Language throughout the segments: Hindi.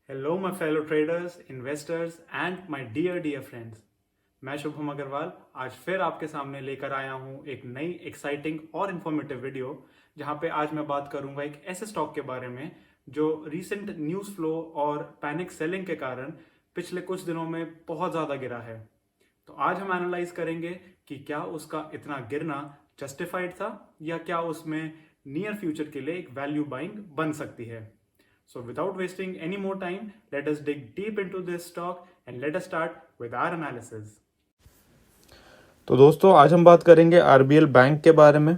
Hello my fellow traders, investors and my dear friends. मैं शुभम अग्रवाल आज फिर आपके सामने लेकर आया हूं एक नई एक्साइटिंग और इन्फॉर्मेटिव वीडियो, जहां पे आज मैं बात करूंगा एक ऐसे स्टॉक के बारे में जो रीसेंट न्यूज़ फ्लो और पैनिक सेलिंग के कारण पिछले कुछ दिनों में बहुत ज़्यादा गिरा है। तो आज हम एनालाइज करेंगे कि क्या उसका इतना गिरना जस्टिफाइड था या क्या उसमें नियर फ्यूचर के लिए एक वैल्यू बाइंग बन सकती है। So without wasting any more time, let us dig deep into this stock and let us start with our analysis. तो दोस्तों आज हम बात करेंगे आरबीएल बैंक के बारे में।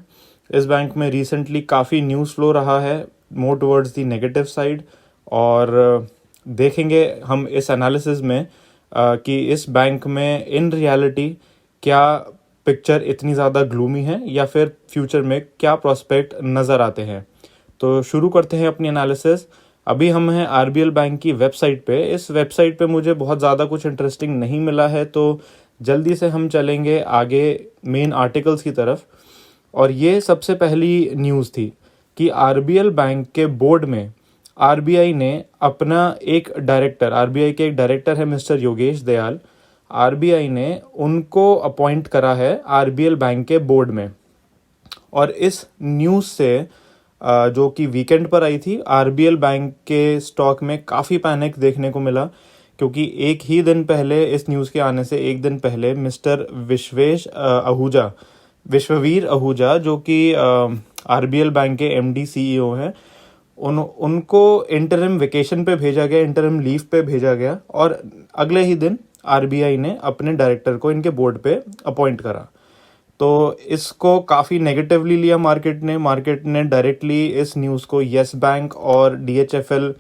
इस बैंक में रिसेंटली काफ़ी न्यूज़ फ्लो रहा है more towards the negative side, और देखेंगे हम इस एनालिसिस में कि इस बैंक में इन रियलिटी क्या पिक्चर इतनी ज़्यादा ग्लूमी है या फिर फ्यूचर में क्या प्रोस्पेक्ट नज़र आते हैं। तो शुरू करते हैं अपनी एनालिसिस। अभी हम हैं आरबीएल बैंक की वेबसाइट पे। इस वेबसाइट पे मुझे बहुत ज़्यादा कुछ इंटरेस्टिंग नहीं मिला है, तो जल्दी से हम चलेंगे आगे मेन आर्टिकल्स की तरफ। और ये सबसे पहली न्यूज़ थी कि आरबीएल बैंक के बोर्ड में आरबीआई ने अपना एक डायरेक्टर, आरबीआई के एक डायरेक्टर है मिस्टर योगेश दयाल, आरबीआई ने उनको अपॉइंट करा है आरबीएल बैंक के बोर्ड में। और इस न्यूज़ से जो कि वीकेंड पर आई थी, आरबीएल बैंक के स्टॉक में काफ़ी पैनिक देखने को मिला, क्योंकि एक ही दिन पहले, इस न्यूज़ के आने से एक दिन पहले, मिस्टर विश्ववीर आहूजा जो कि आरबीएल बैंक के एमडी सीईओ हैं, उनको इंटरिम वेकेशन पे भेजा गया, इंटरिम लीव पे भेजा गया, और अगले ही दिन आरबीआई ने अपने डायरेक्टर को इनके बोर्ड पे अपॉइंट करा। तो इसको काफ़ी नेगेटिवली लिया मार्केट ने डायरेक्टली इस न्यूज़ को येस बैंक और डीएचएफएल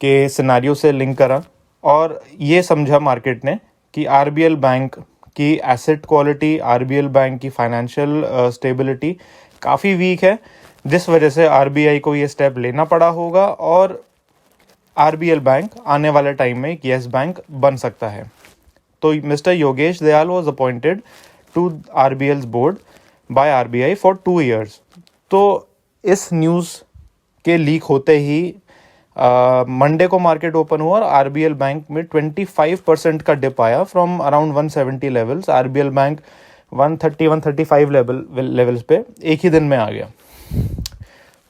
के सिनारियो से लिंक करा, और ये समझा मार्केट ने कि आरबीएल बैंक की एसेट क्वालिटी, आरबीएल बैंक की फाइनेंशियल स्टेबिलिटी काफ़ी वीक है, जिस वजह से आरबीआई को ये स्टेप लेना पड़ा होगा, और आरबीएल बैंक आने वाले टाइम में एक येस बैंक बन सकता है। तो mister Yogesh Dayal was appointed to RBL's board by RBI for 2 years। तो इस न्यूज़ के लीक होते ही मंडे को मार्केट ओपन हुआ और आरबीएल बैंक में 25% का डिप आया from around 170 levels. RBL bank 130-135 levels पे एक ही दिन में आ गया।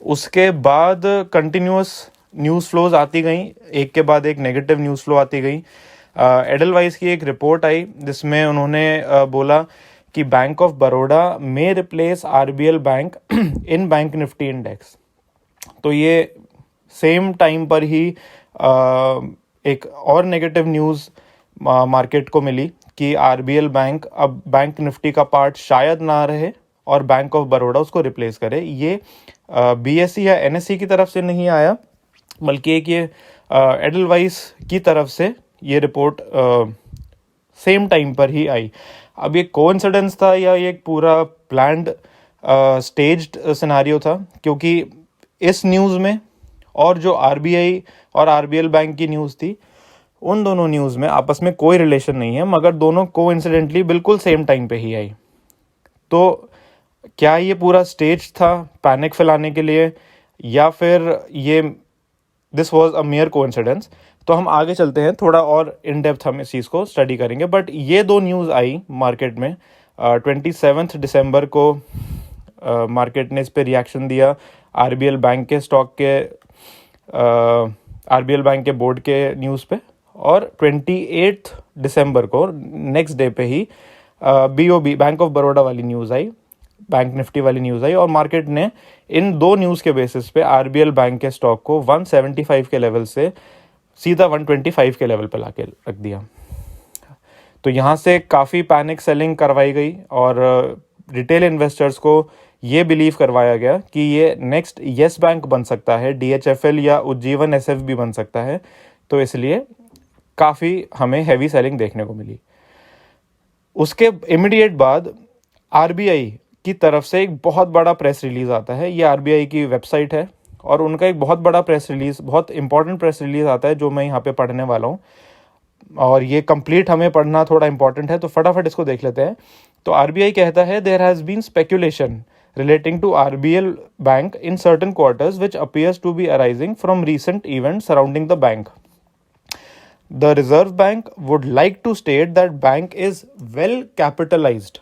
उसके बाद कंटिन्यूस न्यूज़ फ्लोज आती गई, एक के बाद एक नेगेटिव न्यूज़ फ्लो आती गई। एडलवाइस की एक रिपोर्ट आई जिसमें उन्होंने बोला कि बैंक ऑफ बड़ौदा में रिप्लेस आरबीएल बैंक इन बैंक निफ्टी इंडेक्स। तो ये सेम टाइम पर ही एक और नेगेटिव न्यूज़ मार्केट को मिली कि आरबीएल बैंक अब बैंक निफ्टी का पार्ट शायद ना रहे और बैंक ऑफ बड़ौदा उसको रिप्लेस करे। ये बीएसई या एनएसई की तरफ से नहीं आया, बल्कि एक ये एडलवाइस की तरफ से ये रिपोर्ट सेम टाइम पर ही आई। अब ये कोइंसिडेंस था या ये एक पूरा प्लान्ड स्टेज्ड सिनेरियो था, क्योंकि इस न्यूज़ में और जो आरबीआई और आरबीएल बैंक की न्यूज़ थी, उन दोनों न्यूज़ में आपस में कोई रिलेशन नहीं है, मगर दोनों कोइंसिडेंटली बिल्कुल सेम टाइम पे ही आई। तो क्या ये पूरा स्टेज था पैनिक फैलाने के लिए, या फिर ये this was a mayor coincidence? तो हम आगे चलते हैं, थोड़ा और इन डेप्थ हम इस चीज़ को स्टडी करेंगे। बट ये दो न्यूज़ आई मार्केट में 27 दिसंबर को। मार्केट ने इस पे रिएक्शन दिया आरबीएल बैंक के स्टॉक के, आरबीएल बैंक के बोर्ड के न्यूज़ पे, और 28 दिसंबर को नेक्स्ट डे पे ही बीओबी बैंक ऑफ बड़ौदा वाली न्यूज़ आई, बैंक निफ्टी वाली न्यूज़ आई, और मार्केट ने इन दो न्यूज़ के बेसिस पे आरबीएल बैंक के स्टॉक को 175 के लेवल से सीधा 125 के लेवल पे लाके रख दिया। तो यहाँ से काफ़ी पैनिक सेलिंग करवाई गई और रिटेल इन्वेस्टर्स को ये बिलीव करवाया गया कि ये नेक्स्ट येस बैंक बन सकता है, डीएचएफएल या उज्जीवन एसएफबी बन सकता है। तो इसलिए काफ़ी हमें हैवी सेलिंग देखने को मिली। उसके इमीडिएट बाद आरबीआई की तरफ से एक बहुत बड़ा प्रेस रिलीज़ आता है। ये आरबीआई की वेबसाइट है और उनका एक बहुत बड़ा प्रेस रिलीज़, बहुत इंपॉर्टेंट प्रेस रिलीज़ आता है, जो मैं यहाँ पे पढ़ने वाला हूँ, और ये कंप्लीट हमें पढ़ना थोड़ा इंपॉर्टेंट है, तो फटाफट इसको देख लेते हैं। तो आरबीआई कहता है, there has been speculation relating to RBL Bank in certain quarters which appears to be arising from recent events surrounding the bank। The Reserve Bank would like to state that bank is well capitalized.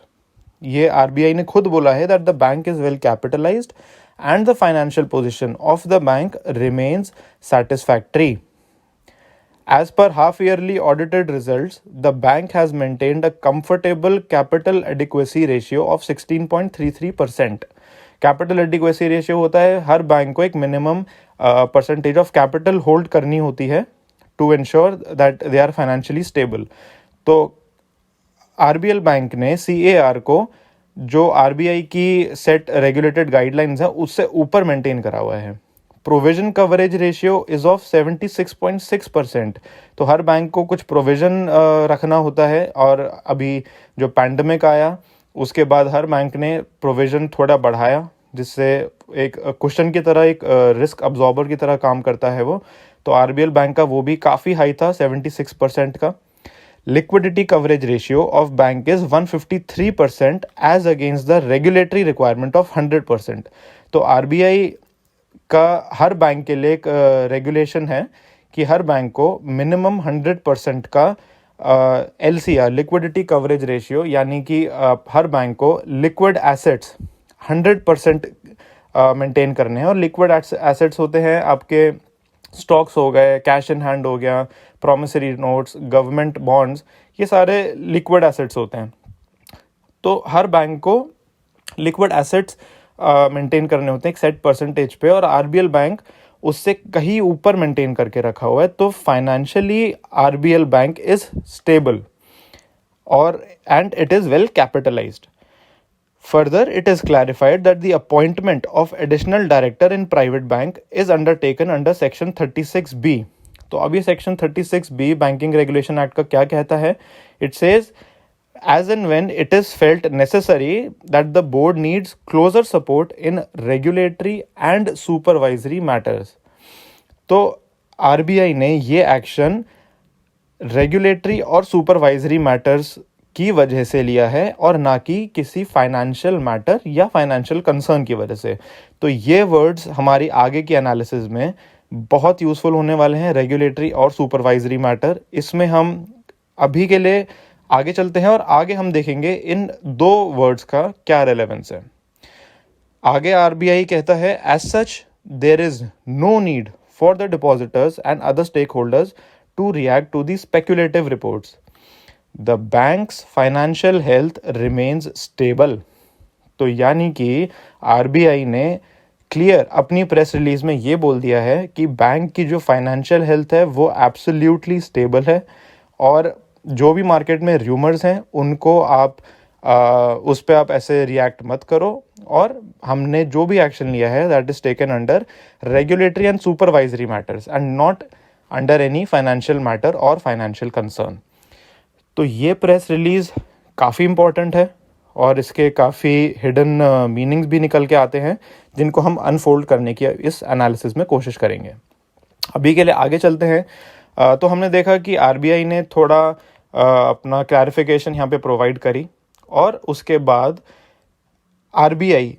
ये RBI ने खुद बोला है that the bank is well capitalized and the financial position of the bank remains satisfactory. As per half-yearly audited results, the bank has maintained a comfortable capital adequacy ratio of 16.33%. Capital adequacy ratio होता है हर बैंक को एक minimum percentage of capital hold करनी होती है to ensure that they are financially stable. तो आरबीएल बैंक ने सीएआर को जो आरबीआई की सेट रेगुलेटेड गाइडलाइंस है उससे ऊपर मेंटेन करा हुआ है. Provision coverage ratio is of 76.6%. तो हर बैंक को कुछ प्रोविजन रखना होता है और अभी जो पैंडमिक आया उसके बाद हर बैंक ने प्रोविजन थोड़ा बढ़ाया जिससे एक कुशन की तरह एक रिस्क अब्जॉर्बर की तरह काम करता है वो. तो आरबीएल बैंक का वो भी काफ़ी हाई था 76% का. Liquidity coverage ratio of bank is 153% as against the regulatory requirement of 100%. तो आरबीआई का हर बैंक के लिए एक रेगुलेशन है कि हर बैंक को मिनिमम 100% का LCR लिक्विडिटी कवरेज रेशियो यानी कि हर बैंक को लिक्विड एसेट्स 100% मेंटेन करने हैं. और लिक्विड एसेट्स होते हैं आपके स्टॉक्स हो गए, कैश इन हैंड हो गया, प्रॉमिसरी नोट्स, गवर्नमेंट बॉन्ड्स, ये सारे लिक्विड एसेट्स होते हैं. तो हर बैंक को लिक्विड एसेट्स मेंटेन करने होते हैं एक सेट परसेंटेज पे और आरबीएल बैंक उससे कहीं ऊपर मेंटेन करके रखा हुआ है. तो financially RBL bank is stable और and it is well capitalised. Further, it is clarified that the appointment of additional director in private bank is undertaken under section 36B. तो अब ये section 36B banking regulation act का क्या कहता है? It says as and when it is felt necessary that the board needs closer support in regulatory and supervisory matters. तो आरबीआई ने ये एक्शन रेगुलेटरी और सुपरवाइजरी मैटर्स की वजह से लिया है और ना कि किसी फाइनेंशियल मैटर या फाइनेंशियल कंसर्न की वजह से. तो ये वर्ड्स हमारी आगे की एनालिसिस में बहुत यूज़फुल होने वाले हैं, रेगुलेटरी और सुपरवाइजरी मैटर. इसमें हम अभी के लिए आगे चलते हैं और आगे हम देखेंगे इन दो वर्ड्स का क्या रेलेवेंस है. आगे आरबीआई कहता है as such there is no need for the depositors and other stakeholders to react to the speculative reports. The bank's financial health remains stable. तो यानी कि आरबीआई ने क्लियर अपनी प्रेस रिलीज में ये बोल दिया है कि बैंक की जो फाइनेंशियल हेल्थ है वो एब्सोल्युटली स्टेबल है और जो भी मार्केट में र्यूमर्स हैं उनको आप उस पर आप ऐसे रिएक्ट मत करो. और हमने जो भी एक्शन लिया है that is taken under regulatory and supervisory matters and not under any financial matter और फाइनेंशियल कंसर्न. तो ये प्रेस रिलीज़ काफ़ी इम्पॉर्टेंट है और इसके काफ़ी हिडन मीनिंग्स भी निकल के आते हैं जिनको हम अनफोल्ड करने की इस एनालिसिस में कोशिश करेंगे. अभी के लिए आगे चलते हैं. तो हमने देखा कि आरबीआई ने थोड़ा अपना क्लैरिफिकेशन यहाँ पे प्रोवाइड करी और उसके बाद आरबीआई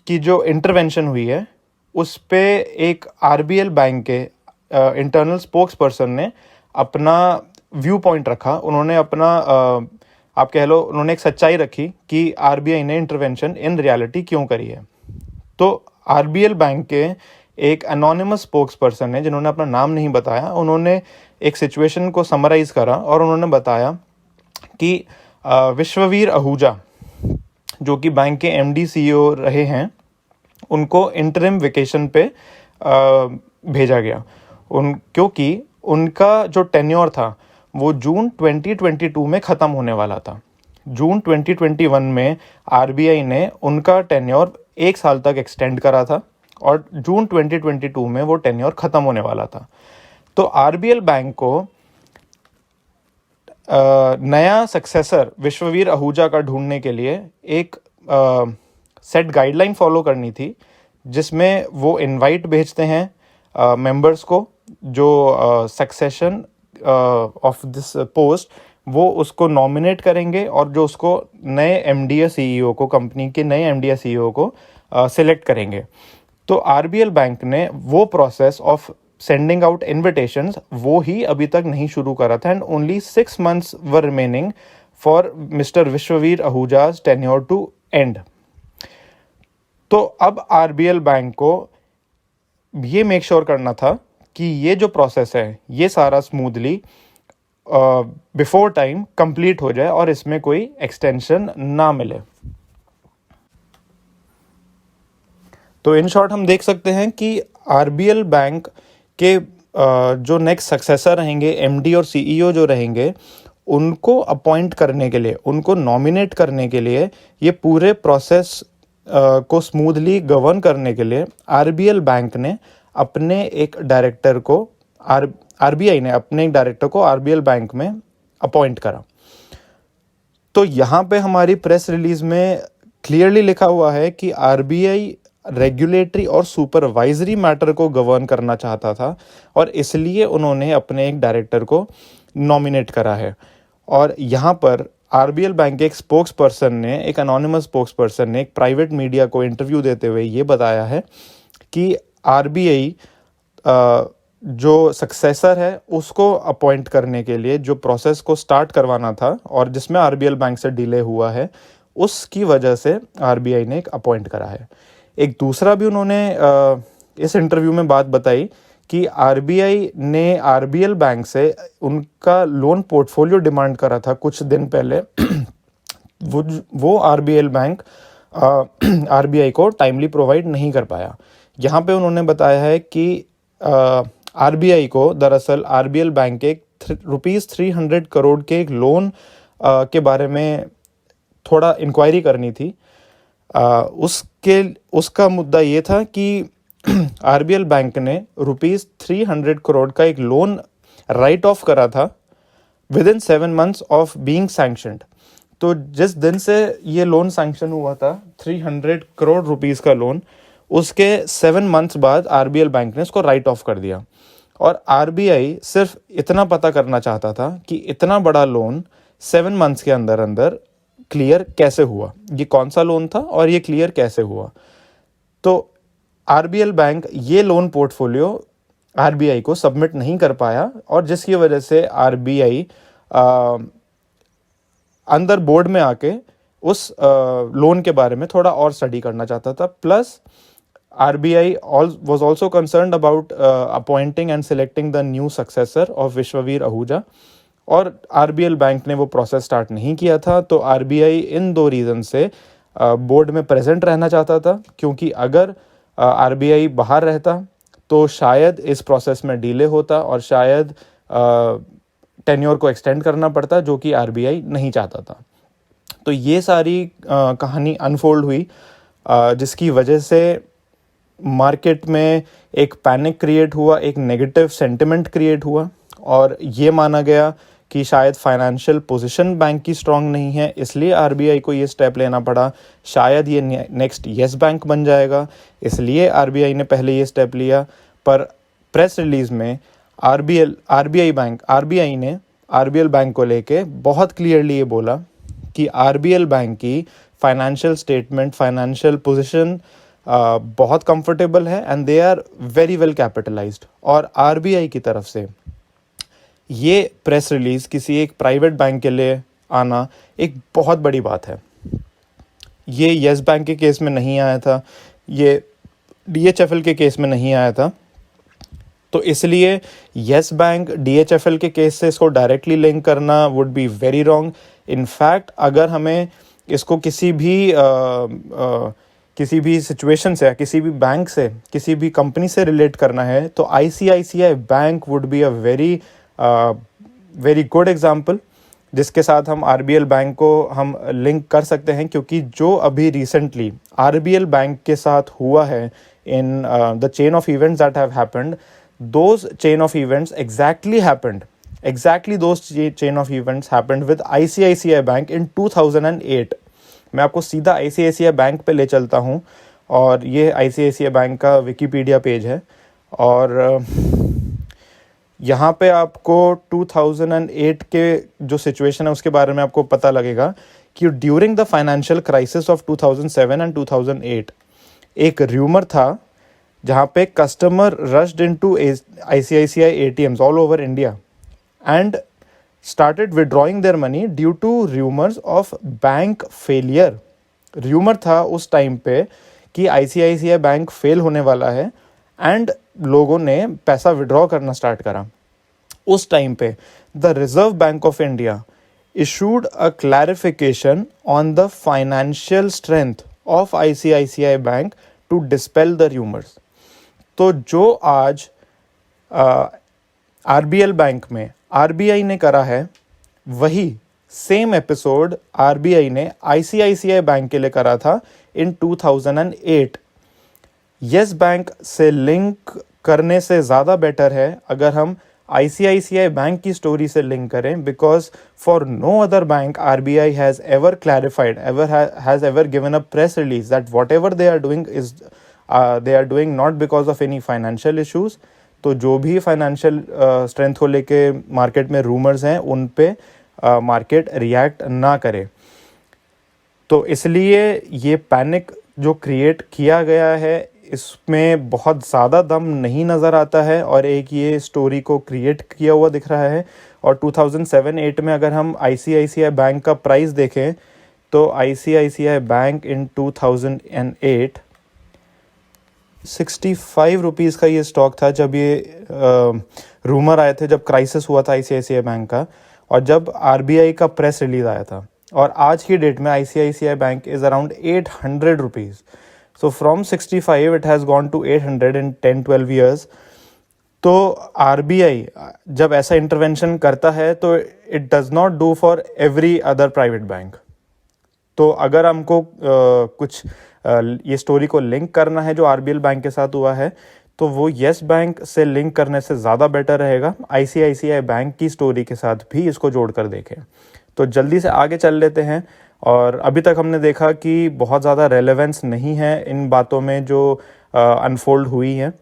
की जो इंटरवेंशन हुई है उस पे एक आरबीएल बैंक के इंटरनल स्पोक्स पर्सन ने अपना व्यू पॉइंट रखा. उन्होंने अपना आप कह लो उन्होंने एक सच्चाई रखी कि आरबीआई ने इंटरवेंशन इन रियलिटी क्यों करी है. तो आरबीएल बैंक के एक एनोनिमस स्पोक्स पर्सन है जिन्होंने अपना नाम नहीं बताया. उन्होंने एक सिचुएशन को समराइज करा और उन्होंने बताया कि विश्ववीर आहूजा जो कि बैंक के एमडी सीईओ रहे हैं उनको इंटरिम वेकेशन पे भेजा गया क्योंकि उनका जो टेन्योर था वो जून 2022 में ख़त्म होने वाला था. जून 2021 में आरबीआई ने उनका टेन्योर 1 साल तक एक्सटेंड करा था और जून 2022 में वो टेन्योर ख़त्म होने वाला था. तो आरबीएल बैंक को नया सक्सेसर विश्ववीर आहूजा का ढूंढने के लिए एक सेट गाइडलाइन फॉलो करनी थी जिसमें वो इनवाइट भेजते हैं मेंबर्स को जो सक्सेशन ऑफ दिस पोस्ट वो उसको नॉमिनेट करेंगे और जो उसको नए एमडी या सीईओ को कंपनी के नए एमडी या सीईओ को सिलेक्ट करेंगे. तो आरबीएल बैंक ने वो process of sending out invitations वो ही अभी तक नहीं शुरू करा था, and only 6 months were remaining for mister Vishwavir Ahuja's tenure to end. तो अब आरबीएल बैंक को ये मेक श्योर करना था कि ये जो प्रोसेस है ये सारा स्मूथली बिफोर टाइम कंप्लीट हो जाए और इसमें कोई एक्सटेंशन ना मिले। तो इन शॉर्ट हम देख सकते हैं कि आरबीएल बैंक के जो नेक्स्ट सक्सेसर रहेंगे, एमडी और सीईओ जो रहेंगे, उनको अपॉइंट करने के लिए, उनको नॉमिनेट करने के लिए, ये पूरे प्रोसेस को स्मूथली गवर्न करने के लिए आरबीएल बैंक ने अपने एक डायरेक्टर को आरबीआई ने अपने एक डायरेक्टर को आरबीएल बैंक में अपॉइंट करा। तो यहाँ पे हमारी प्रेस रिलीज में क्लियरली लिखा हुआ है कि आरबीआई रेगुलेटरी और सुपरवाइजरी मैटर को गवर्न करना चाहता था और इसलिए उन्होंने अपने एक डायरेक्टर को नॉमिनेट करा है। और यहाँ पर आरबीएल बैंक के एक स्पोक्स पर्सन ने, एक अनोनिमस स्पोक्स पर्सन ने एक प्राइवेट मीडिया को इंटरव्यू देते हुए ये बताया है कि आरबीआई जो सक्सेसर है उसको अपॉइंट करने के लिए जो प्रोसेस को स्टार्ट करवाना था और जिसमें आरबीएल बैंक से डिले हुआ है, उसकी वजह से आरबीआई ने एक अपॉइंट करा है। एक दूसरा भी उन्होंने इस इंटरव्यू में बात बताई कि आरबीआई ने आरबीएल बैंक से उनका लोन पोर्टफोलियो डिमांड करा था कुछ दिन पहले। वो आरबीएल बैंक आरबीआई को टाइमली प्रोवाइड नहीं कर पाया। यहाँ पे उन्होंने बताया है कि आरबीआई को दरअसल आरबीएल बैंक के ₹300 करोड़ के एक लोन के बारे में थोड़ा इंक्वायरी करनी थी। उसका मुद्दा ये था कि आरबीएल बैंक ने ₹300 करोड़ का एक लोन राइट ऑफ करा था with in 7 months of being sanctioned. तो जिस दिन से ये लोन सैंक्शन हुआ था, 300 करोड़ रुपीस का लोन, उसके 7 months बाद आरबीएल बैंक ने इसको राइट ऑफ कर दिया। और आरबीआई सिर्फ इतना पता करना चाहता था कि इतना बड़ा लोन 7 months के अंदर अंदर क्लियर कैसे हुआ, ये कौन सा लोन था और ये क्लियर कैसे हुआ। तो आरबीएल बैंक ये लोन पोर्टफोलियो आरबीआई को सबमिट नहीं कर पाया और जिसकी वजह से आरबीआई अंदर बोर्ड में आके उस लोन के बारे में थोड़ा और स्टडी करना चाहता था। Plus RBI was also concerned about appointing and selecting the new successor of Vishwavir Ahuja, और आरबीएल बैंक ने वो प्रोसेस स्टार्ट नहीं किया था। तो आरबीआई इन 2 रीज़न से बोर्ड में प्रेजेंट रहना चाहता था, क्योंकि अगर आरबीआई बाहर रहता तो शायद इस प्रोसेस में डिले होता और शायद टेन्योर को एक्सटेंड करना पड़ता, जो कि आरबीआई नहीं चाहता था। तो ये सारी कहानी अनफोल्ड हुई, जिसकी वजह से मार्केट में एक पैनिक क्रिएट हुआ, एक नेगेटिव सेंटिमेंट क्रिएट हुआ और ये माना गया कि शायद फाइनेंशियल पोजीशन बैंक की स्ट्रांग नहीं है, इसलिए आरबीआई को ये स्टेप लेना पड़ा। शायद ये नेक्स्ट येस बैंक बन जाएगा, इसलिए आरबीआई ने पहले ये स्टेप लिया। पर प्रेस रिलीज में आरबीआई ने आरबीएल बैंक को लेके बहुत क्लियरली ये बोला कि आरबीएल बैंक की फाइनेंशियल स्टेटमेंट, फाइनेंशियल पोजीशन बहुत कंफर्टेबल है and they are very well capitalised. और आरबीआई की तरफ से ये प्रेस रिलीज किसी एक प्राइवेट बैंक के लिए आना एक बहुत बड़ी बात है। ये येस बैंक के केस में नहीं आया था, ये डीएचएफएल के केस में नहीं आया था। तो इसलिए येस बैंक डीएचएफएल के केस से इसको डायरेक्टली लिंक करना would be very wrong. In fact अगर हमें इसको किसी भी सिचुएशन से, किसी भी बैंक से, किसी भी कंपनी से रिलेट करना है तो ICICI bank would be a very good example, जिसके साथ हम आरबीएल बैंक को हम लिंक कर सकते हैं। क्योंकि जो अभी रिसेंटली आरबीएल बैंक के साथ हुआ है in the chain of events that have happened, those chain of events exactly those chain of events happened with ICICI Bank in 2008। मैं आपको सीधा ICICI बैंक पे ले चलता हूँ और ये ICICI बैंक का विकीपीडिया पेज है और यहाँ पे आपको 2008 के जो सिचुएशन है उसके बारे में आपको पता लगेगा कि during the financial crisis of 2007 and 2008 एक र्यूमर था जहाँ पे customer rushed into ICICI ATMs all over India and started withdrawing their money due to rumors of bank failure. Rumour था उस टाइम पे कि ICICI बैंक फेल होने वाला है एंड लोगों ने पैसा विड्रॉ करना स्टार्ट करा. उस टाइम पे the reserve bank of India issued a clarification on the financial strength of ICICI Bank to dispel the rumors. तो जो आज RBL बैंक में RBI ने करा है, वही सेम एपिसोड RBI ने ICICI बैंक के लिए करा था इन 2008. येस बैंक से लिंक करने से ज़्यादा बेटर है अगर हम ICICI बैंक की स्टोरी से लिंक करें, because for no other bank RBI has ever clarified, has ever given a press release that whatever they are doing is they are doing not because of any financial issues. तो जो भी फाइनेंशियल स्ट्रेंथ को लेके मार्केट में रूमर्स हैं उन पे मार्केट रिएक्ट ना करे. तो इसलिए ये पैनिक जो क्रिएट किया गया है इसमें बहुत ज़्यादा दम नहीं नज़र आता है और एक ये स्टोरी को क्रिएट किया हुआ दिख रहा है. और 2007-8 में अगर हम ICICI बैंक का प्राइस देखें तो ICICI बैंक इन 2008 ₹65 का ये स्टॉक था जब ये रूमर आए थे, जब क्राइसिस हुआ था ICICI बैंक का और जब RBI का प्रेस रिलीज आया था. और आज की डेट में ICICI bank is around ₹800. So from 65 it has gone to 800 in 10-12 years. तो RBI जब ऐसा इंटरवेंशन करता है तो it does not do for every other private bank. तो अगर हमको कुछ ये स्टोरी को लिंक करना है जो RBL बैंक के साथ हुआ है तो वो येस बैंक से लिंक करने से ज़्यादा बेटर रहेगा. ICICI बैंक की स्टोरी के साथ भी इसको जोड़ कर देखें. तो जल्दी से आगे चल लेते हैं. और अभी तक हमने देखा कि बहुत ज़्यादा रेलेवेंस नहीं है इन बातों में जो अनफोल्ड हुई हैं.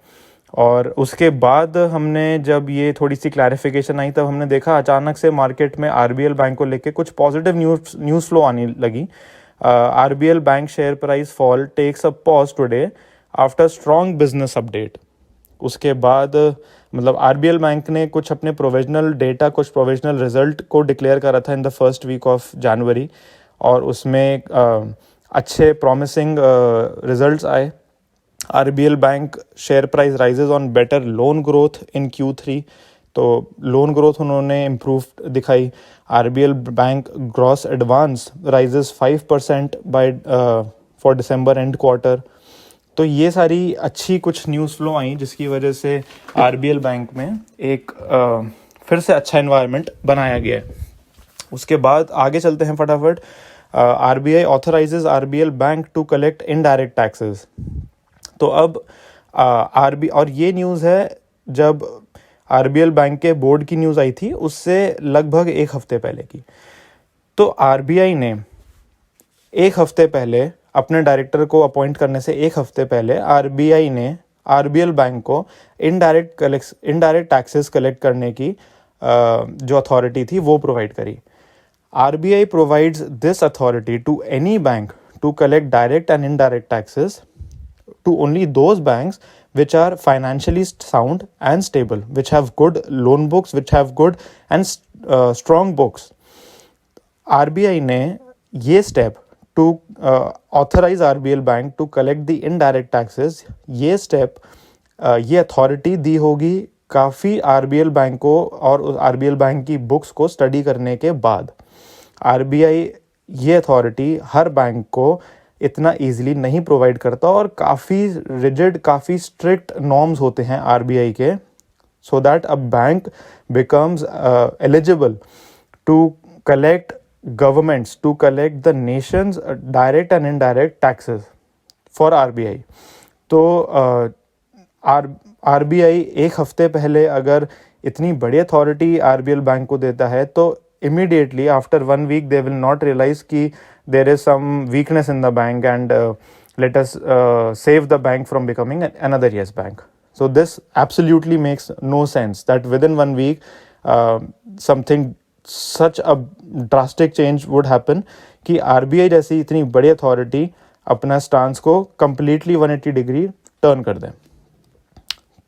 और उसके बाद हमने जब ये थोड़ी सी क्लैरिफिकेशन आई तब हमने देखा अचानक से मार्केट में RBL बैंक को लेके कुछ पॉजिटिव न्यूज़ फ्लो आने लगी. RBL bank share price fall takes a pause today after strong business update. उसके बाद मतलब RBL बैंक ने कुछ अपने प्रोविजनल डेटा, कुछ प्रोविजनल रिजल्ट को डिक्लेयर करा था in the first week of जनवरी और उसमें अच्छे प्रॉमिसिंग रिजल्ट्स आए. RBL bank share price rises on better loan growth in Q3. तो लोन ग्रोथ उन्होंने इम्प्रूव दिखाई. RBL bank gross advance rises 5% by for December and quarter. तो ये सारी अच्छी कुछ न्यूज़ फ्लो आई जिसकी वजह से RBL बैंक में एक फिर से अच्छा एनवायरनमेंट बनाया गया है. उसके बाद आगे चलते हैं फटाफट. RBI authorises RBL bank to collect indirect taxes. तो अब और ये न्यूज़ है जब RBL बैंक के बोर्ड की न्यूज़ आई थी उससे लगभग एक हफ्ते पहले की. तो RBI ने एक हफ्ते पहले अपने डायरेक्टर को अपॉइंट करने से एक हफ्ते पहले RBI ने RBL बैंक को इनडायरेक्ट टैक्सेस कलेक्ट करने की जो अथॉरिटी थी वो प्रोवाइड करी. RBI provides this authority to any bank to collect direct and indirect taxes to only those banks which are financially sound and stable, which have good loan books, which have good and strong books. RBI ने ये step to authorize RBL bank to collect the indirect taxes, ये step ये authority दी होगी काफ़ी RBL बैंक को और RBL बैंक की बुक्स को स्टडी करने के बाद. RBI ये अथॉरिटी हर बैंक को इतना इजीली नहीं प्रोवाइड करता और काफ़ी रिजिड, काफ़ी स्ट्रिक्ट नॉर्म्स होते हैं RBI के, so that a bank becomes eligible to collect governments to collect the nation's direct and indirect taxes for RBI. तो RBI एक हफ्ते पहले अगर इतनी बड़ी अथॉरिटी RBL बैंक को देता है तो immediately after 1 week they will not realize कि there is some weakness in the bank and let us save the bank from becoming another yes bank. So this absolutely makes no sense that within 1 week something such a drastic change would happen कि RBI जैसी इतनी बड़ी अथॉरिटी अपना स्टांस को completely 180 डिग्री टर्न कर दें.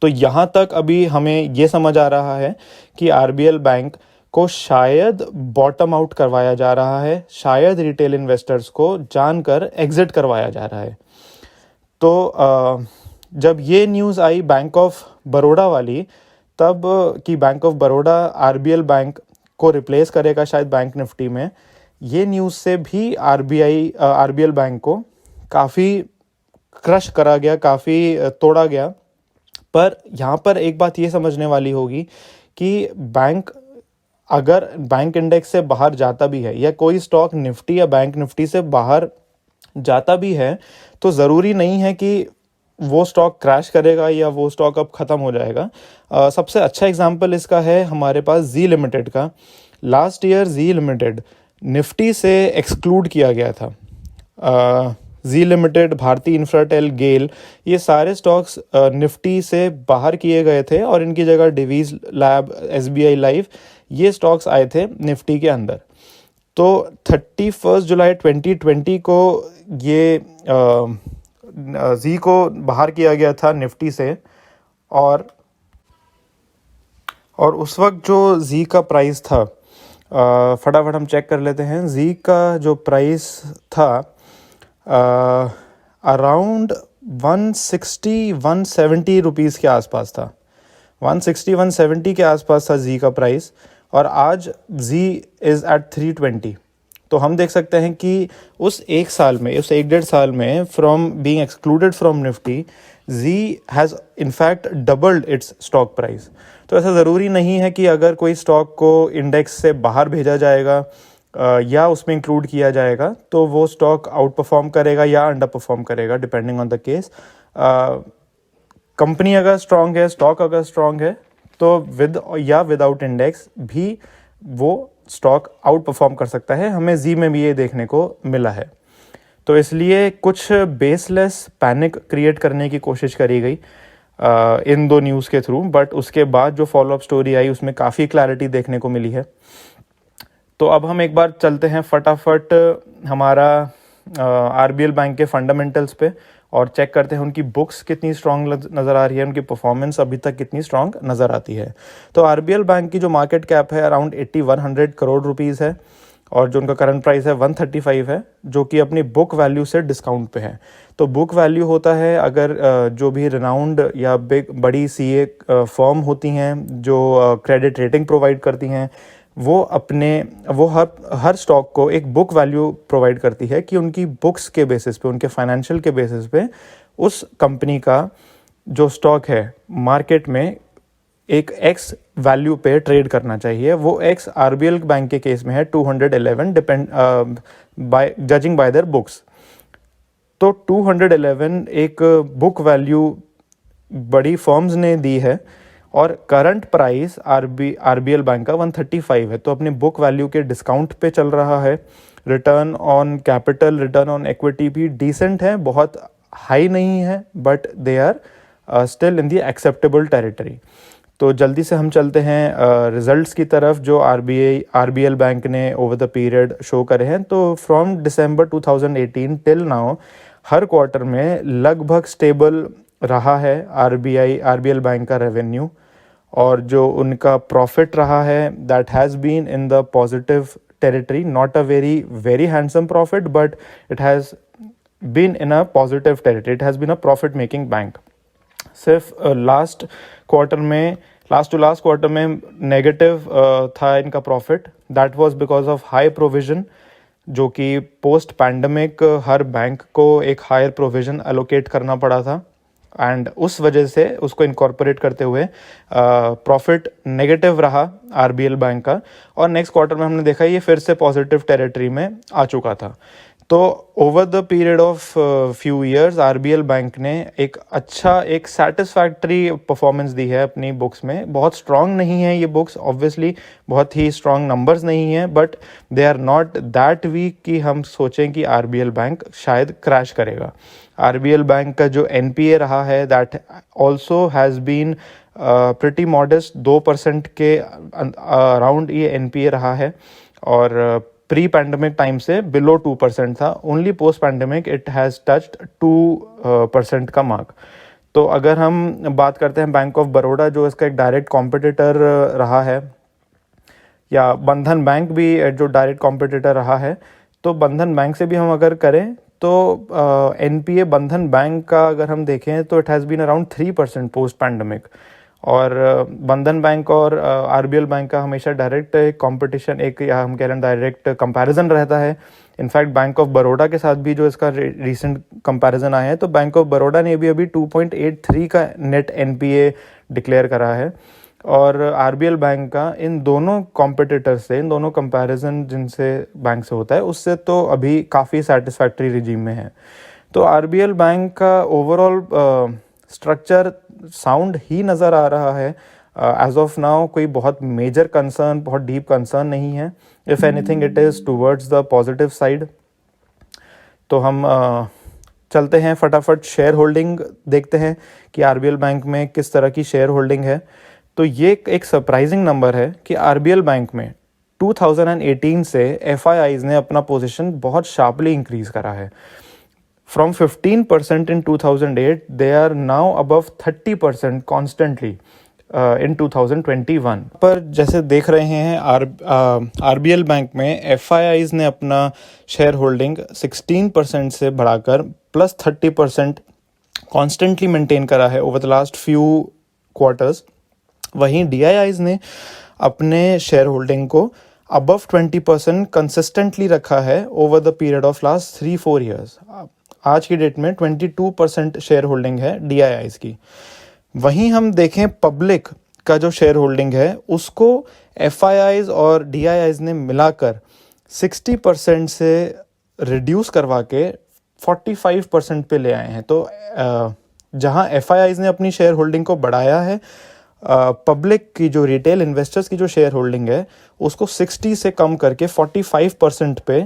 तो यहाँ तक अभी हमें ये समझ आ रहा है कि आरबीएल बैंक को शायद बॉटम आउट करवाया जा रहा है, शायद रिटेल इन्वेस्टर्स को जानकर एग्जिट करवाया जा रहा है। तो जब ये news I bank of Baroda वाली, तब कि bank of Baroda RBL bank को रिप्लेस करेगा शायद बैंक निफ्टी में, ये न्यूज़ से भी आरबीएल बैंक को काफ़ी क्रश करा गया, काफ़ी तोड़ा गया। पर यहाँ पर एक बात ये समझने वाली होगी कि बैंक अगर बैंक इंडेक्स से बाहर जाता भी है या कोई स्टॉक निफ्टी या बैंक निफ्टी से बाहर जाता भी है, तो ज़रूरी नहीं है कि वो स्टॉक क्रैश करेगा या वो स्टॉक अब ख़त्म हो जाएगा। सबसे अच्छा एग्जांपल इसका है हमारे पास जी लिमिटेड का। लास्ट ईयर जी लिमिटेड निफ्टी से एक्सक्लूड किया गया था। जी लिमिटेड, भारती इन्फ्राटेल, गेल, ये सारे स्टॉक्स निफ्टी से बाहर किए गए थे और इनकी जगह डिवीज लैब, एसबीआई लाइफ, ये स्टॉक्स आए थे निफ्टी के अंदर। तो 31 जुलाई 2020 को ये जी को बाहर किया गया था निफ्टी से, और उस वक्त जो जी का प्राइस था, फटाफट हम चेक कर लेते हैं। जी का जो प्राइस था अराउंड 160-170 रुपीज़ के आसपास था। 160-170 के आसपास था जी का प्राइस, और आज जी इज़ एट 320। तो हम देख सकते हैं कि उस एक साल में, उस 1-1.5 साल में, from being excluded from Nifty, Zee has in fact doubled its stock price. तो ऐसा ज़रूरी नहीं है कि अगर कोई स्टॉक को इंडेक्स से बाहर भेजा जाएगा या उसमें इंक्लूड किया जाएगा तो वो स्टॉक आउट परफॉर्म करेगा या अंडर परफॉर्म करेगा, depending on the case. Company अगर स्ट्रांग है, स्टॉक अगर स्ट्रांग है, तो विद या विदाउट इंडेक्स भी वो स्टॉक आउट परफॉर्म कर सकता है। हमें जी में भी ये देखने को मिला है। तो इसलिए कुछ बेसलेस पैनिक क्रिएट करने की कोशिश करी गई इन दो न्यूज़ के थ्रू, बट उसके बाद जो फॉलोअप स्टोरी आई उसमें काफ़ी क्लैरिटी देखने को मिली है। तो अब हम एक बार चलते हैं फटाफट हमारा आरबीएल बैंक के फंडामेंटल्स पे और चेक करते हैं उनकी बुक्स कितनी स्ट्रांग नज़र आ रही है, उनकी परफॉर्मेंस अभी तक कितनी स्ट्रांग नज़र आती है। तो आरबीएल बैंक की जो मार्केट कैप है अराउंड 8100 करोड़ रुपीज़ है, और जो उनका करंट प्राइस है 135 है, जो कि अपनी बुक वैल्यू से डिस्काउंट पे है। तो बुक वैल्यू होता है अगर जो भी रिनाउंड या बड़ी सीए फर्म होती हैं जो क्रेडिट रेटिंग प्रोवाइड करती हैं, वो हर स्टॉक को एक बुक वैल्यू प्रोवाइड करती है कि उनकी बुक्स के बेसिस पे, उनके फाइनेंशियल के बेसिस पे उस कंपनी का जो स्टॉक है मार्केट में एक एक्स वैल्यू पे ट्रेड करना चाहिए। वो एक्स आरबीएल बैंक के केस में है 211, जजिंग बाय देयर बुक्स। तो 211 एक बुक वैल्यू बड़ी फर्म्स ने दी है, और करंट प्राइस आरबीएल बैंक का 135 है। तो अपने बुक वैल्यू के डिस्काउंट पे चल रहा है। Return on capital, return on equity भी डिसेंट है, बहुत हाई नहीं है, but they are still in the acceptable territory. तो जल्दी से हम चलते हैं रिजल्ट्स की तरफ जो आरबीएल बैंक ने ओवर द पीरियड शो करे हैं। तो from December 2018 till now her quarter में लगभग स्टेबल रहा है आरबीएल बैंक का रेवेन्यू, और जो उनका प्रॉफिट रहा है that has been in the positive territory, not a very handsome profit, but it has been in a positive territory, it has been a profit making bank. सिर्फ लास्ट टू लास्ट क्वार्टर में नेगेटिव था इनका profit. That was because of high provision, जो कि पोस्ट पैंडमिक हर बैंक को एक हायर प्रोविजन एलोकेट करना पड़ा था, एंड उस वजह से उसको इनकॉर्पोरेट करते हुए प्रॉफिट नेगेटिव रहा आरबीएल बैंक का। और नेक्स्ट क्वार्टर में हमने देखा ये फिर से पॉजिटिव टेरिटरी में आ चुका था। तो over the period of few years RBL bank ने एक सेटिस्फैक्ट्री परफॉर्मेंस दी है अपनी बुक्स में। बहुत स्ट्रांग नहीं है ये बुक्स, ऑब्वियसली बहुत ही स्ट्रांग नंबर्स नहीं है, but they are not that weak कि हम सोचें कि आरबीएल बैंक शायद क्रैश करेगा। आरबीएल बैंक का जो एनपीए रहा है that also has been pretty modest, 2% के अराउंड ये एनपीए रहा है, और प्री पैंडमिक टाइम से बिलो 2% था। Only post pandemic it has touched 2% का मार्क। तो अगर हम बात करते हैं बैंक ऑफ बड़ौदा जो इसका एक डायरेक्ट कॉम्पिटिटर रहा है, या बंधन बैंक भी जो डायरेक्ट कॉम्पिटिटर रहा है, तो बंधन बैंक से भी हम अगर करें तो एनपीए बंधन बैंक का अगर हम देखें तो it has been around 3% post pandemic. और बंधन बैंक और आरबीएल बैंक का हमेशा डायरेक्ट कंपटीशन, एक या हम कह रहे हैं डायरेक्ट कंपैरिजन रहता है। इनफैक्ट बैंक ऑफ बड़ौदा के साथ भी जो इसका रीसेंट कंपैरिजन आया है, तो बैंक ऑफ बड़ौदा ने भी अभी 2.83 का नेट एनपीए डिक्लेयर करा है। और आरबीएल बैंक का इन दोनों कॉम्पिटिटर से, इन दोनों कंपैरिजन जिनसे बैंक से होता है, उससे तो अभी काफ़ी सेटिस्फैक्ट्री रिजीम में है। तो आरबीएल बैंक का ओवरऑल स्ट्रक्चर साउंड ही नज़र आ रहा है। एज ऑफ नाउ कोई बहुत मेजर कंसर्न, बहुत डीप कंसर्न नहीं है। If anything it is towards the positive side. तो हम चलते हैं फटाफट शेयर होल्डिंग देखते हैं कि आरबीएल बैंक में किस तरह की शेयर होल्डिंग है। तो ये एक सरप्राइजिंग नंबर है कि आरबीएल बैंक में 2018 से एफआईआईज ने अपना पोजीशन बहुत शार्पली इंक्रीज करा है। From 15% in 2008 they are now above 30% constantly in 2021। पर जैसे देख रहे हैं आरबीएल बैंक में एफआईआईज ने अपना शेयर होल्डिंग 16% से बढ़ाकर प्लस 30% कॉन्स्टेंटली मेंटेन करा है over the last few quarters. वहीं डीआईआईज ने अपने शेयर होल्डिंग को अबव 20% कंसिस्टेंटली रखा है over the period of last 3-4 years. आज की डेट में 22% शेयर होल्डिंग है डीआईआईज की। वहीं हम देखें पब्लिक का जो शेयर होल्डिंग है, उसको एफआईआईज और डीआईआईज ने मिलाकर 60% से रिड्यूस करवा के 45% पे ले आए हैं। तो जहां एफआईआईज ने अपनी शेयर होल्डिंग को बढ़ाया है, पब्लिक की जो रिटेल इन्वेस्टर्स की जो शेयर होल्डिंग है उसको 60 से कम करके 45% पे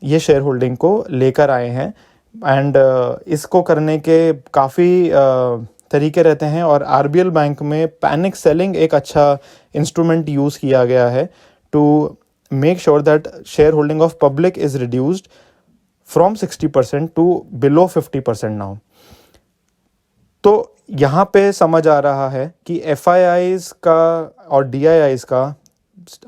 ये शेयर होल्डिंग को लेकर आए हैं। एंड इसको करने के काफ़ी तरीके रहते हैं, और आरबीएल बैंक में पैनिक सेलिंग एक अच्छा इंस्ट्रूमेंट यूज़ किया गया है to make sure that shareholding of public is reduced from 60% to below 50% now. तो यहाँ पे समझ आ रहा है कि एफआईआईज का और डीआईआईज का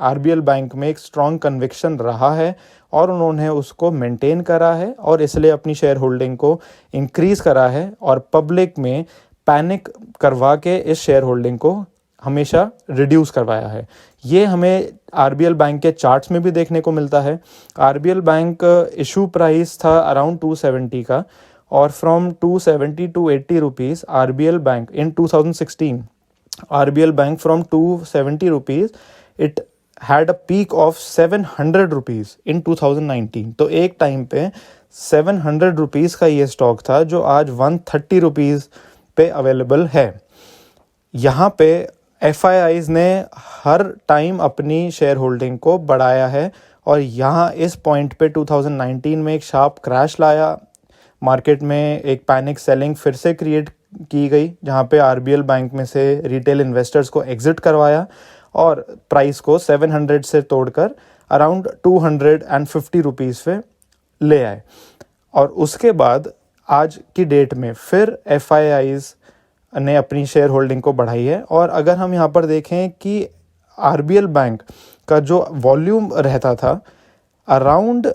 आरबीएल बैंक में एक स्ट्रॉन्ग कन्विक्शन रहा है और उन्होंने उसको मेंटेन करा है और इसलिए अपनी शेयर होल्डिंग को इंक्रीज करा है और पब्लिक में पैनिक करवा के इस शेयर होल्डिंग को हमेशा रिड्यूस करवाया है। ये हमें आरबीएल बैंक के चार्ट्स में भी देखने को मिलता है। आरबीएल बैंक इशू प्राइस था अराउंड 270 का, और from 270 to 80 rupees RBL bank in 2016, RBL bank from 270 rupees it had a peak of 700 rupees इन 2019। तो एक टाइम पे 700 rupees का ये स्टॉक था जो आज 130 rupees पे अवेलेबल है। यहाँ पे एफआईआईज ने हर टाइम अपनी शेयर होल्डिंग को बढ़ाया है, और यहाँ इस पॉइंट पे 2019 में एक शार्प क्रैश लाया, मार्केट में एक पैनिक सेलिंग फिर से क्रिएट की गई, जहाँ पे आरबीएल बैंक में से रिटेल इन्वेस्टर्स को एग्जिट करवाया और प्राइस को 700 से तोड़कर अराउंड 250 रुपीज़ पे ले आए। और उसके बाद आज की डेट में फिर एफआईआईज ने अपनी शेयर होल्डिंग को बढ़ाई है। और अगर हम यहाँ पर देखें कि आरबीएल बैंक का जो वॉल्यूम रहता था around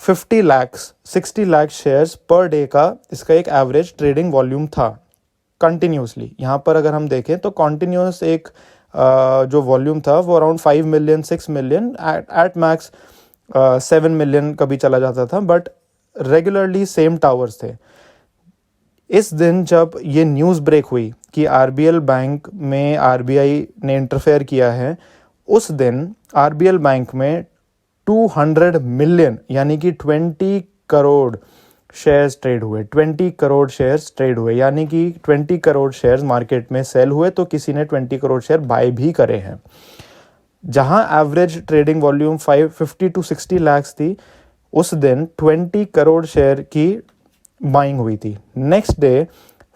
50 lakh 60 lakh shares per day का, इसका एक एवरेज ट्रेडिंग वॉल्यूम था कंटिन्यूसली। यहाँ पर अगर हम देखें तो कंटिन्यूस एक जो वॉल्यूम था वो around 5 million 6 million at max 7 million कभी चला जाता था, बट रेगुलरली सेम टावर्स थे। इस दिन जब ये न्यूज़ ब्रेक हुई कि आरबीएल बैंक में आरबीआई ने इंटरफेयर किया है, उस दिन आरबीएल बैंक में 200 मिलियन यानी कि 20 करोड़ शेयर्स ट्रेड हुए। 20 करोड़ शेयर्स ट्रेड हुए यानी कि 20 करोड़ शेयर्स मार्केट में सेल हुए, तो किसी ने 20 करोड़ शेयर बाय भी करे हैं। जहां average trading volume 50 to 60 lakh थी, उस दिन 20 करोड़ शेयर की बाइंग हुई थी। नेक्स्ट डे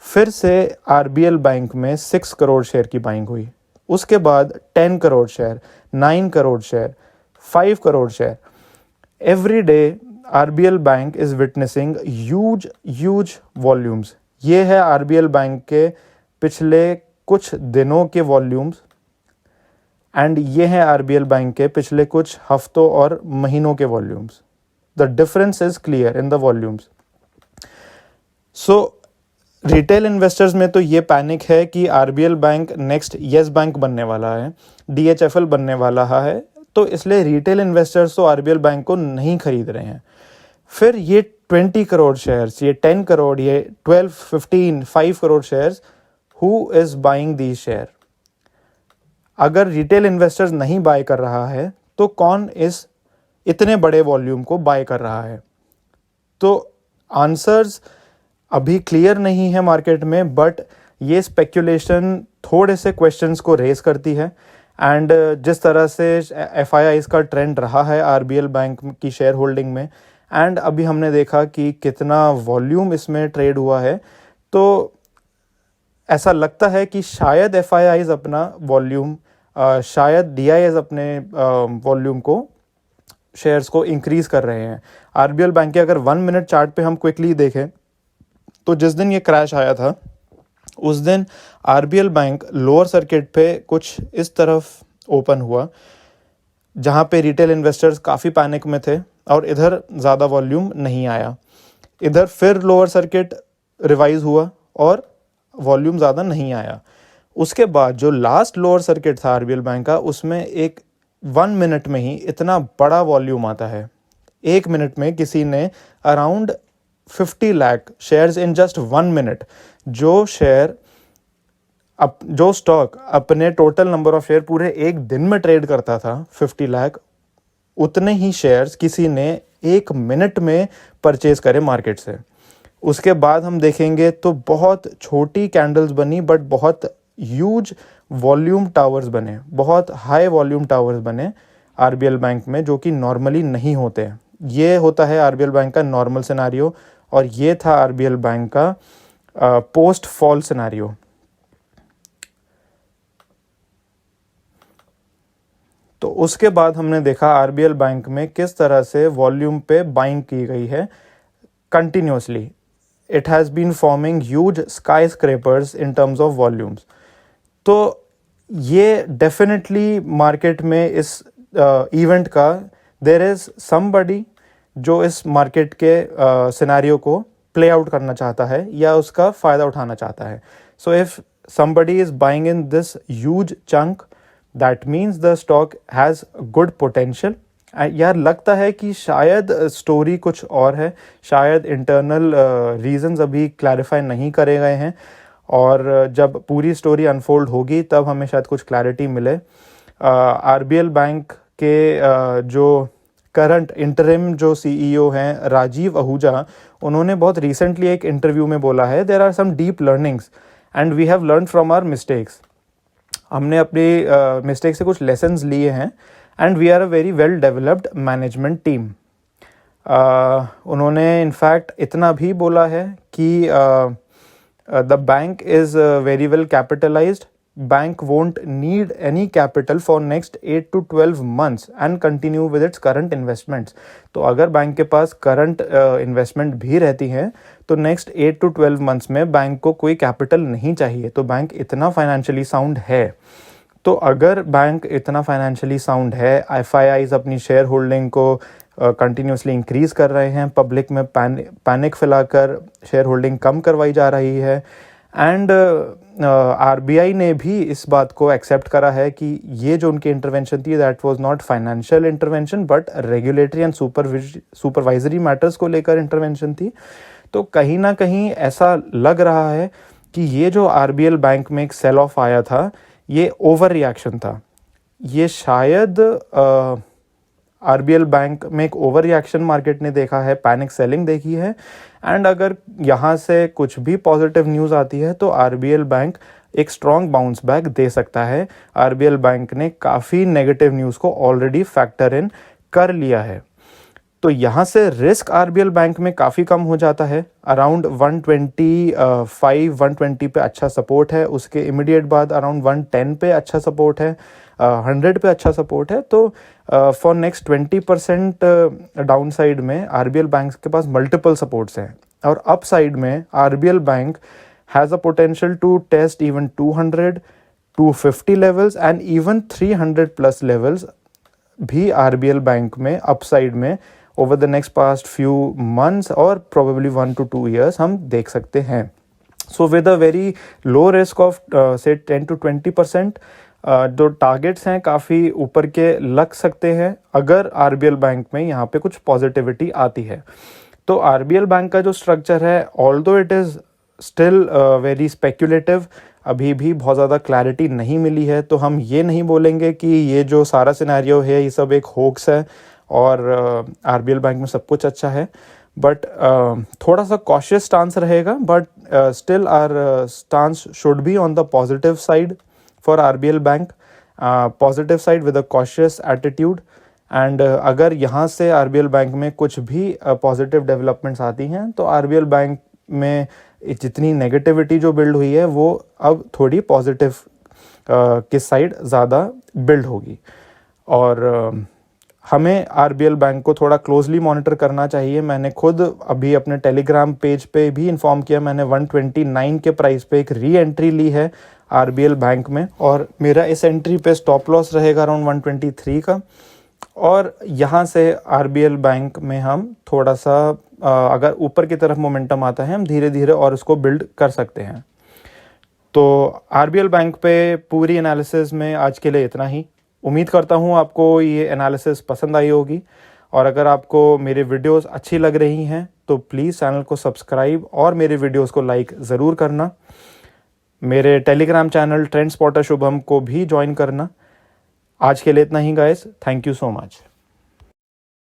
फिर से आरबीएल बैंक में 6 करोड़ शेयर की बाइंग हुई। उसके बाद 10 crore share, 9 crore share, 5 crore share. Every day RBL bank is witnessing huge volumes ये है आरबीएल बैंक के पिछले कुछ दिनों के वॉल्यूम्स एंड ये है आरबीएल बैंक के पिछले कुछ हफ्तों और महीनों के volumes. The difference is clear in the volumes. So retail investors में तो ये पैनिक है कि RBL bank next yes bank बनने वाला है, डीएचएफएल बनने वाला है, तो इसलिए रिटेल इन्वेस्टर्स तो आरबीएल बैंक को नहीं खरीद रहे हैं. फिर ये 20 करोड़ शेयर्स, ये 10 करोड़, ये 12, 15, 5 crore shares, who is buying the share? अगर रिटेल इन्वेस्टर्स नहीं बाय कर रहा है तो कौन इस इतने बड़े वॉल्यूम को बाय कर रहा है? तो आंसर्स अभी क्लियर नहीं है मार्केट में, बट ये स्पेक्यूलेशन थोड़े से क्वेश्चंस को रेज करती है. एंड जिस तरह से एफआईआईज का ट्रेंड रहा है आरबीएल बैंक की शेयर होल्डिंग में, एंड अभी हमने देखा कि कितना वॉल्यूम इसमें ट्रेड हुआ है, तो ऐसा लगता है कि शायद एफआईआईज अपना वॉल्यूम, शायद डीआईएस अपने वॉल्यूम को, शेयर्स को इंक्रीज कर रहे हैं. आरबीएल बैंक के अगर 1 मिनट चार्ट पे हम क्विकली देखें तो जिस दिन ये क्रैश आया था उस दिन आरबीएल बैंक लोअर सर्किट पे कुछ इस तरफ ओपन हुआ जहाँ पे रिटेल इन्वेस्टर्स काफ़ी पैनिक में थे और इधर ज़्यादा वॉल्यूम नहीं आया. इधर फिर लोअर सर्किट रिवाइज हुआ और वॉल्यूम ज़्यादा नहीं आया. उसके बाद जो लास्ट लोअर सर्किट था आरबीएल बैंक का, उसमें एक 1 मिनट में ही इतना बड़ा वॉल्यूम आता है. 1 मिनट में किसी ने around 50 lakh shares in just 1 minute, जो स्टॉक अपने टोटल नंबर ऑफ शेयर पूरे एक दिन में ट्रेड करता था 50 लाख, उतने ही शेयर्स किसी ने 1 मिनट में परचेज करे मार्केट से. उसके बाद हम देखेंगे तो बहुत छोटी कैंडल्स बनी बट बहुत ह्यूज वॉल्यूम टावर्स बने, बहुत हाई वॉल्यूम टावर्स बने आरबीएल बैंक में, जो कि नॉर्मली नहीं होते. ये होता है आरबीएल बैंक का नॉर्मल सिनेरियो और ये था आरबीएल बैंक का पोस्ट फॉल सिनेरियो. तो उसके बाद हमने देखा आरबीएल बैंक में किस तरह से वॉल्यूम पे बाइंग की गई है continuously. It has been forming huge skyscrapers in terms of volumes. तो ये डेफिनेटली मार्केट में इस इवेंट का देयर इज समबडी जो इस मार्केट के सिनेरियो को प्ले आउट करना चाहता है या उसका फ़ायदा उठाना चाहता है. So if somebody is buying in this huge chunk, that means the stock has good potential. यार लगता है कि शायद स्टोरी कुछ और है, शायद इंटरनल रीजंस अभी क्लैरिफाई नहीं करे गए हैं और जब पूरी स्टोरी अनफोल्ड होगी तब हमें शायद कुछ क्लैरिटी मिले. आरबीएल बैंक के जो करंट इंटरिम जो सीईओ हैं राजीव आहूजा, उन्होंने बहुत रिसेंटली एक इंटरव्यू में बोला है, there are some deep learnings and we have learn from our mistakes. हमने अपनी मिस्टेक से कुछ लेसन्स लिए हैं and we are a very well developed management team. उन्होंने इनफैक्ट इतना भी बोला है कि the bank is very well capitalised, bank won't need any capital for next 8 to 12 months and continue with its current investments. तो अगर बैंक के पास करंट इन्वेस्टमेंट भी रहती हैं तो नेक्स्ट 8 to 12 मंथ्स में बैंक को कोई कैपिटल नहीं चाहिए. तो बैंक इतना फाइनेंशियली साउंड है. तो अगर बैंक इतना फाइनेंशियली साउंड है, एफआईआईज अपनी शेयर होल्डिंग को कंटिन्यूसली इंक्रीज़ कर रहे हैं, पब्लिक में पैनिक फैलाकर शेयर होल्डिंग कम करवाई जा रही है, एंड आरबीआई ने भी इस बात को एक्सेप्ट करा है कि ये जो उनकी इंटरवेंशन थी that was not financial intervention but regulatory and supervisory matters को लेकर इंटरवेंशन थी. तो कहीं ना कहीं ऐसा लग रहा है कि ये जो आरबीएल बैंक में एक सेल ऑफ आया था ये ओवर रिएक्शन था. ये शायद आरबीएल बैंक में एक ओवर रिएक्शन मार्केट ने देखा है, पैनिक सेलिंग देखी है, एंड अगर यहाँ से कुछ भी पॉजिटिव न्यूज़ आती है तो आरबीएल बैंक एक स्ट्रॉन्ग बाउंस बैक दे सकता है. आरबीएल बैंक ने काफ़ी नेगेटिव न्यूज़ को ऑलरेडी फैक्टर इन कर लिया है. तो यहाँ से रिस्क आरबीएल बैंक में काफ़ी कम हो जाता है. अराउंड 120 पे अच्छा सपोर्ट है, उसके इमीडिएट बाद अराउंड 110 पे अच्छा सपोर्ट है, 100 पे अच्छा सपोर्ट है. तो फॉर नेक्स्ट 20% डाउन साइड में आरबीएल बैंक के पास मल्टीपल सपोर्ट्स हैं. और अपसाइड में आरबीएल बैंक has a potential to test even 200, 250 levels and even 300 plus levels भी आरबीएल बैंक में अपसाइड में over the next past few months और प्रोबेबली 1 to 2 years हम देख सकते हैं. So with a very low risk of से 10 to 20%, जो टारगेट्स हैं काफ़ी ऊपर के लग सकते हैं अगर आरबीएल बैंक में यहाँ पे कुछ पॉजिटिविटी आती है. तो आरबीएल बैंक का जो स्ट्रक्चर है, although it is still very speculative, अभी भी बहुत ज़्यादा क्लैरिटी नहीं मिली है, तो हम ये नहीं बोलेंगे कि ये जो सारा सिनेरियो है ये सब एक होक्स है और आरबीएल बैंक में सब कुछ अच्छा है. बट थोड़ा सा कॉशियस स्टांस रहेगा, but still our stance should be on the positive side for RBL bank, positive side with a cautious attitude. And अगर यहाँ से आरबीएल बैंक में कुछ भी पॉजिटिव डेवलपमेंट्स आती हैं तो आरबीएल बैंक में जितनी नेगेटिविटी जो बिल्ड हुई है वो अब थोड़ी पॉजिटिव किस साइड ज़्यादा बिल्ड होगी. और हमें आरबीएल बैंक को थोड़ा क्लोजली मॉनिटर करना चाहिए. मैंने खुद अभी अपने टेलीग्राम पेज पे भी इन्फॉर्म किया, मैंने 129 के प्राइस पे एक री एंट्री ली है आरबीएल बैंक में और मेरा इस एंट्री पे स्टॉप लॉस रहेगा अराउंड 123 का. और यहाँ से आरबीएल बैंक में हम थोड़ा सा अगर ऊपर की तरफ मोमेंटम आता है हम धीरे धीरे और उसको बिल्ड कर सकते हैं. तो आरबीएल बैंक पे पूरी एनालिसिस में आज के लिए इतना ही. उम्मीद करता हूँ आपको ये एनालिसिस पसंद आई होगी और अगर आपको मेरे वीडियोस अच्छी लग रही हैं तो प्लीज़ चैनल को सब्सक्राइब और मेरे वीडियोस को लाइक ज़रूर करना. मेरे Telegram channel trend spotter Shubham को भी ज्वाइन करना. आज के लिए इतना ही guys, thank you so much.